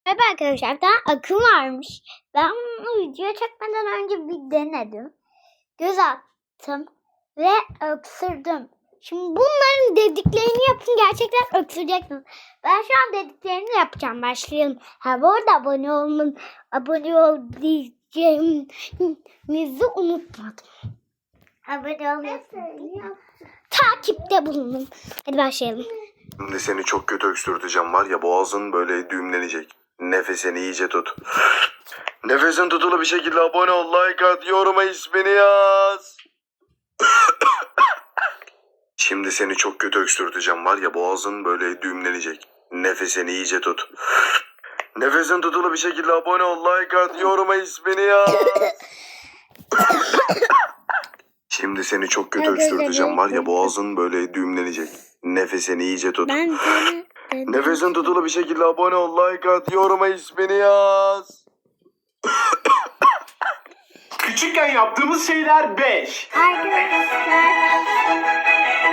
Merhaba arkadaşlar, bir tane akım varmış. Ben bunu video çekmeden önce bir denedim. Göz attım ve öksürdüm. Şimdi bunların dediklerini yapın, gerçekten öksüreceksiniz. Ben şu an dediklerini yapacağım. Başlayalım. Ha, bu arada abone ol diyeceğimizi unutmadım. Abone olmayı, takipte bulunun. Hadi başlayalım. Şimdi seni çok kötü öksürteceğim var ya, boğazın böyle düğümlenecek. Nefesini iyice tut. Nefesin tutulu bir şekilde abone ol, like at, yoruma ismini yaz. Şimdi seni çok kötü öksürteceğim var ya, boğazın böyle düğümlenecek. Nefesini iyice tut. Nefesin tutulu bir şekilde abone ol, like at, yoruma ismini yaz. Şimdi seni çok kötü öksürteceğim var ya, boğazın böyle düğümlenecek. Nefesini iyice tut. Nefesin tutulu bir şekilde abone ol, like at, yoruma ismini yaz. Küçükken yaptığımız şeyler 5. Arkadaşlar